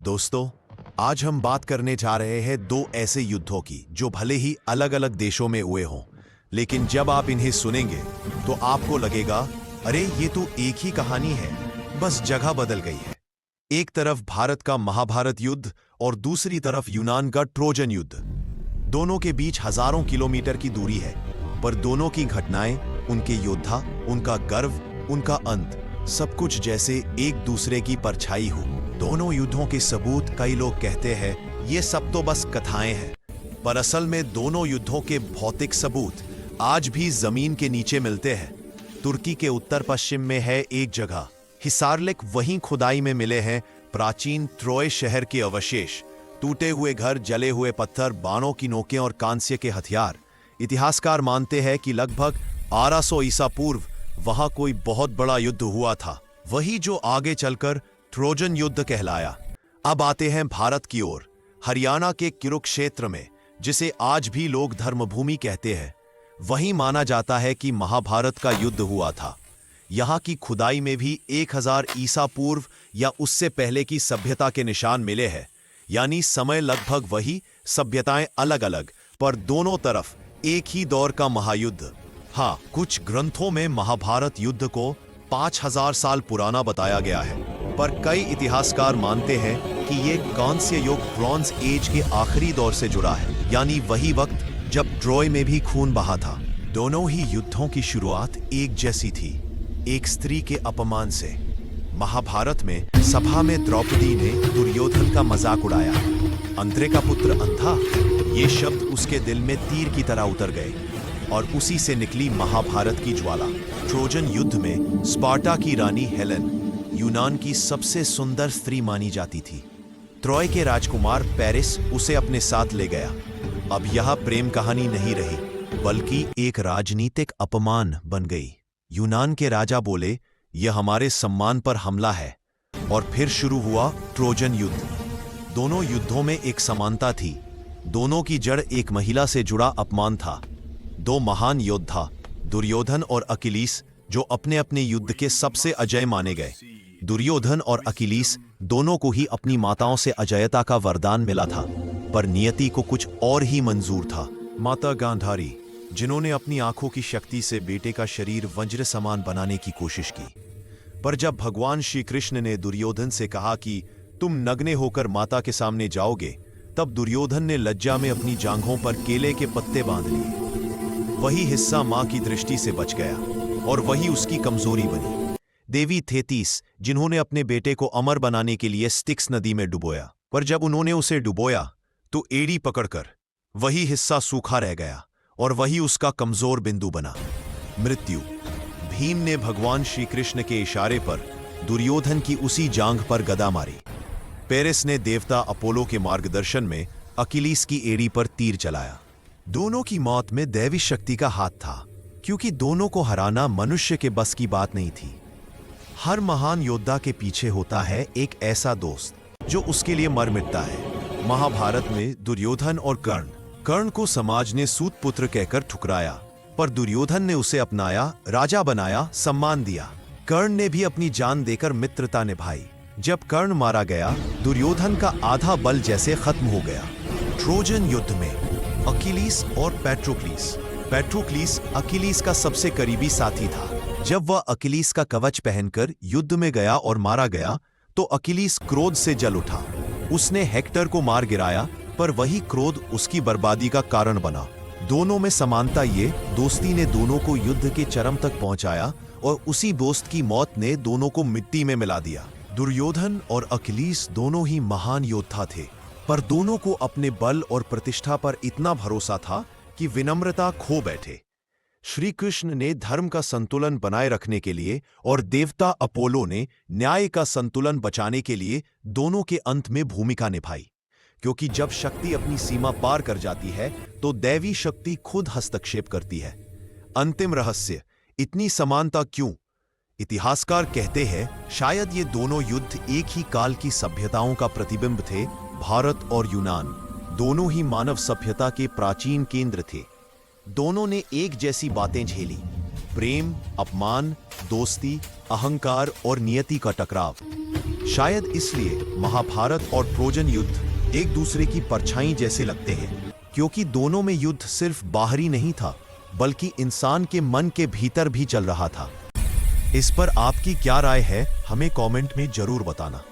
दोस्तों, आज हम बात करने जा रहे हैं दो ऐसे युद्धों की जो भले ही अलग अलग देशों में हुए हों, लेकिन जब आप इन्हें सुनेंगे तो आपको लगेगा, अरे ये तो एक ही कहानी है, बस जगह बदल गई है। एक तरफ भारत का महाभारत युद्ध और दूसरी तरफ यूनान का ट्रोजन युद्ध। दोनों के बीच हजारों किलोमीटर की दूरी है, पर दोनों की घटनाएं, उनके योद्धा, उनका गर्व, उनका अंत, सब कुछ जैसे एक दूसरे की परछाई हो। दोनों युद्धों के सबूत कई लोग कहते हैं ये सब तो बस कथाएं हैं, पर असल में दोनों युद्धों के भौतिक सबूत आज भी जमीन के नीचे मिलते हैं। तुर्की के उत्तर पश्चिम में है एक जगह हिसारलेक, वहीं खुदाई में मिले हैं प्राचीन ट्रोय शहर के अवशेष, टूटे हुए घर, जले हुए पत्थर, बाणों की नोकें और कांस्य के हथियार। इतिहासकार मानते हैं कि लगभग 1200 ईसा पूर्व वहां कोई बहुत बड़ा युद्ध हुआ था, वही जो आगे चलकर ट्रोजन युद्ध कहलाया। अब आते हैं भारत की ओर, हरियाणा के कुरुक्षेत्र में, जिसे आज भी लोग धर्मभूमि कहते हैं। वहीं माना जाता है कि महाभारत का युद्ध हुआ था। यहाँ की खुदाई में भी 1000 ईसा पूर्व या उससे पहले की सभ्यता के निशान मिले हैं, यानी समय लगभग वही, सभ्यताएं अलग अलग, पर दोनों तरफ एक ही दौर का महायुद्ध। हाँ, कुछ ग्रंथों में महाभारत युद्ध को 5000 साल पुराना बताया गया है, पर कई इतिहासकार मानते हैं कि ये कांस्य युग, ब्रॉन्ज एज के आखिरी दौर से जुड़ा है, यानी वही वक्त जब ट्रोय में भी खून बहा था। दोनों ही युद्धों की शुरुआत एक जैसी थी, एक स्त्री के अपमान से। महाभारत में सभा में द्रौपदी ने दुर्योधन का मजाक उड़ाया, अंत्रे का पुत्र अंधा, ये शब्द उसके दिल में तीर की तरह उतर गए और उसी से निकली महाभारत की ज्वाला। ट्रोजन युद्ध में स्पार्टा की रानी हेलेन यूनान की सबसे सुंदर स्त्री मानी जाती थी। ट्रॉय के राजकुमार पेरिस उसे अपने साथ ले गया। अब यह प्रेम कहानी नहीं रही, बल्कि एक राजनीतिक अपमान बन गई। यूनान के राजा बोले, यह हमारे सम्मान पर हमला है, और फिर शुरू हुआ ट्रोजन युद्ध। दोनों युद्धों में एक समानता थी, दोनों की जड़ एक महिला से जुड़ा अपमान था। दो महान योद्धा, दुर्योधन और अकिलीस, जो अपने अपने युद्ध के सबसे अजय माने गए। दुर्योधन और अकिलीस दोनों को ही अपनी माताओं से अजयता का वरदान मिला था, पर नियति को कुछ और ही मंजूर था। माता गांधारी, जिन्होंने अपनी आंखों की शक्ति से बेटे का शरीर वज्र समान बनाने की कोशिश की, पर जब भगवान श्री कृष्ण ने दुर्योधन से कहा कि तुम नग्ने होकर माता के सामने जाओगे, तब दुर्योधन ने लज्जा में अपनी जांघों पर केले के पत्ते बांध लिए। वही हिस्सा मां की दृष्टि से बच गया और वही उसकी कमजोरी बनी। देवी थेतीस, जिन्होंने अपने बेटे को अमर बनाने के लिए स्टिक्स नदी में डुबोया, पर जब उन्होंने उसे डुबोया तो एड़ी पकड़कर वही हिस्सा सूखा रह गया और वही उसका कमजोर बिंदु बना, मृत्यु। भीम ने भगवान श्री कृष्ण के इशारे पर दुर्योधन की उसी जांघ पर गदा मारी। पेरिस ने देवता अपोलो के मार्गदर्शन में अकिलीस की एड़ी पर तीर चलाया। दोनों की मौत में दैवी शक्ति का हाथ था, क्योंकि दोनों को हराना मनुष्य के बस की बात नहीं थी। हर महान योद्धा के पीछे होता है एक ऐसा दोस्त जो उसके लिए मर मिटता है। महाभारत में दुर्योधन और कर्ण को समाज ने सूत पुत्र कहकर ठुकराया, पर दुर्योधन ने उसे अपनाया, राजा बनाया, सम्मान दिया। कर्ण ने भी अपनी जान देकर मित्रता निभाई। जब कर्ण मारा गया, दुर्योधन का आधा बल जैसे खत्म हो गया। ट्रोजन युद्ध में अकिलीस और पैट्रोक्लीस अकिलीस का सबसे करीबी साथी था। जब वह अकिलीस का कवच पहनकर युद्ध में गया और मारा गया, तो अकिलीस क्रोध से जल उठा। उसने हेक्टर को मार गिराया, पर वही क्रोध उसकी बर्बादी का कारण बना। दोनों में समानता ये, दोस्ती ने दोनों को युद्ध के चरम तक पहुंचाया और उसी दोस्त की मौत ने दोनों को मिट्टी में मिला दिया। दुर्योधन और अकिलीस दोनों ही महान योद्धा थे, पर दोनों को अपने बल और प्रतिष्ठा पर इतना भरोसा था कि विनम्रता खो बैठे। श्री कृष्ण ने धर्म का संतुलन बनाए रखने के लिए और देवता अपोलो ने न्याय का संतुलन बचाने के लिए दोनों के अंत में भूमिका निभाई, क्योंकि जब शक्ति अपनी सीमा पार कर जाती है तो दैवी शक्ति खुद हस्तक्षेप करती है। अंतिम रहस्य, इतनी समानता क्यों? इतिहासकार कहते हैं शायद ये दोनों युद्ध एक ही काल की सभ्यताओं का प्रतिबिंब थे। भारत और यूनान दोनों ही मानव सभ्यता के प्राचीन केंद्र थे। दोनों ने एक जैसी बातें झेली, प्रेम, अपमान, दोस्ती, अहंकार और नियति का टकराव। शायद इसलिए महाभारत और ट्रोजन युद्ध एक दूसरे की परछाई जैसे लगते हैं, क्योंकि दोनों में युद्ध सिर्फ बाहरी नहीं था बल्कि इंसान के मन के भीतर भी चल रहा था। इस पर आपकी क्या राय है, हमें कमेंट में जरूर बताना।